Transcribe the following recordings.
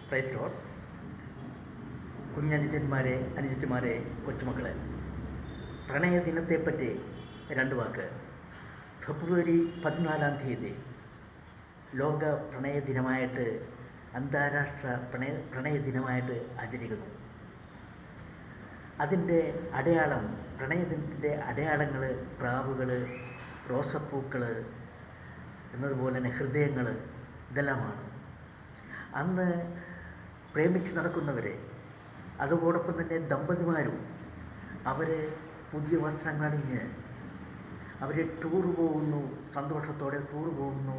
Praise Lord. കുഞ്ഞനുജന്മാരെ, അനുജത്തിമാരെ, കൊച്ചുമക്കളെ, പ്രണയദിനത്തെപ്പറ്റി രണ്ട് വാക്ക്. ഫെബ്രുവരി 14 ലോക പ്രണയ ദിനമായിട്ട്, അന്താരാഷ്ട്ര പ്രണയ ദിനമായിട്ട് ആചരിക്കുന്നു. അതിൻ്റെ അടയാളം, പ്രണയദിനത്തിൻ്റെ അടയാളങ്ങൾ പ്രാവുകൾ, റോസപ്പൂക്കൾ, എന്നതുപോലെ തന്നെ ഹൃദയങ്ങൾ, ഇതെല്ലാമാണ്. അന്ന് പ്രേമിച്ച് നടക്കുന്നവരെ, അതോടൊപ്പം തന്നെ ദമ്പതിമാരും അവർ പുതിയ വസ്ത്രങ്ങളണിഞ്ഞ് അവർ ടൂർ പോകുന്നു, സന്തോഷത്തോടെ ടൂർ പോകുന്നു.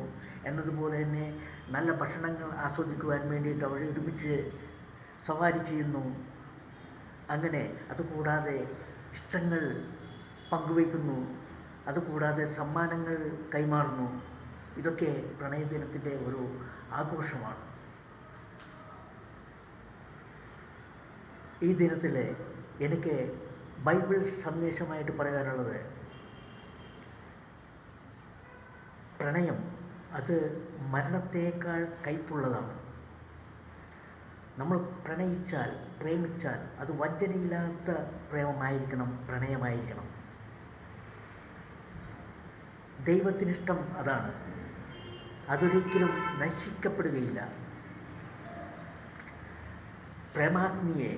എന്നതുപോലെ തന്നെ നല്ല ഭക്ഷണങ്ങൾ ആസ്വദിക്കുവാൻ വേണ്ടിയിട്ട് അവർ ഒരുമിച്ച് സവാരി ചെയ്യുന്നു. അങ്ങനെ അതുകൂടാതെ ഇഷ്ടങ്ങൾ പങ്കുവയ്ക്കുന്നു, അതുകൂടാതെ സമ്മാനങ്ങൾ കൈമാറുന്നു. ഇതൊക്കെ പ്രണയദിനത്തിൻ്റെ ഒരു ആഘോഷമാണ്. ഈ ദിനത്തിൽ എനിക്ക് ബൈബിൾ സന്ദേശമായിട്ട് പറയാനുള്ളത്, പ്രണയം അത് മരണത്തേക്കാൾ കയ്പുള്ളതാണ്. നമ്മൾ പ്രണയിച്ചാൽ, പ്രേമിച്ചാൽ അത് വഞ്ചനയില്ലാത്ത പ്രേമമായിരിക്കണം, പ്രണയമായിരിക്കണം. ദൈവത്തിനിഷ്ടം അതാണ്. അതൊരിക്കലും നശിക്കപ്പെടുകയില്ല. പ്രേമാഗ്നിയെ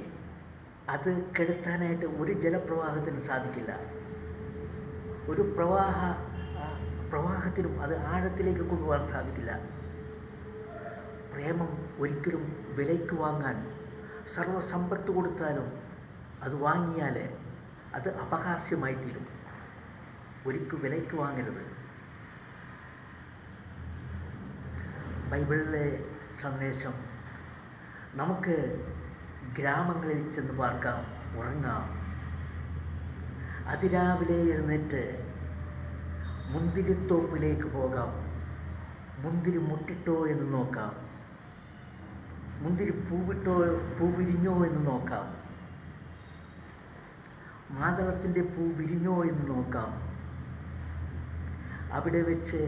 അത് കെടുത്താനായിട്ട് ഒരു ജലപ്രവാഹത്തിന് സാധിക്കില്ല. ഒരു പ്രവാഹത്തിനും അത് ആഴത്തിലേക്ക് കൊണ്ടുപോകാൻ സാധിക്കില്ല. പ്രേമം ഒരിക്കലും വിലയ്ക്ക് വാങ്ങാൻ, സർവ്വസമ്പത്ത് കൊടുത്താലും അത് വാങ്ങിയാൽ അത് അപഹാസ്യമായി തീരും. ഒരിക്കലും വിലയ്ക്ക് വാങ്ങരുത്. ബൈബിളിലെ സന്ദേശം, നമുക്ക് ഗ്രാമങ്ങളിൽ ചെന്ന് പാർക്കാം, ഉറങ്ങാം. അതിരാവിലെ എഴുന്നേറ്റ് മുന്തിരിത്തോപ്പിലേക്ക് പോകാം. മുന്തിരി മുട്ടിട്ടോ എന്ന് നോക്കാം, മുന്തിരി പൂ വിരിഞ്ഞോ എന്ന് നോക്കാം, മാതളത്തിൻ്റെ പൂ വിരിഞ്ഞോ എന്ന് നോക്കാം. അവിടെ വെച്ച്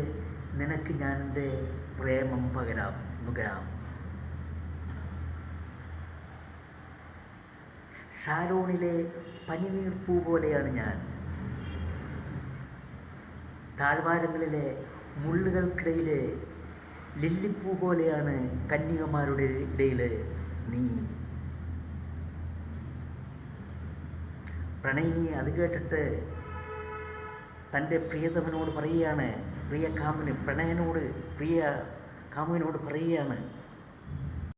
നിനക്ക് ഞാൻ എൻ്റെ പ്രേമം നുകരാം. ഷാരോണിലെ പനിനീർപ്പൂ പോലെയാണ് ഞാൻ. താഴ്വാരങ്ങളിലെ മുള്ളുകൾക്കിടയിലെ ലില്ലിപ്പൂ പോലെയാണ് കന്യകമാരുടെ ഇടയിൽ നീ. പ്രണയിനി അത് കേട്ടിട്ട് തൻ്റെ പ്രിയതമനോട് പറയുകയാണ്, പ്രിയ കാമുവിനോട് പറയുകയാണ്,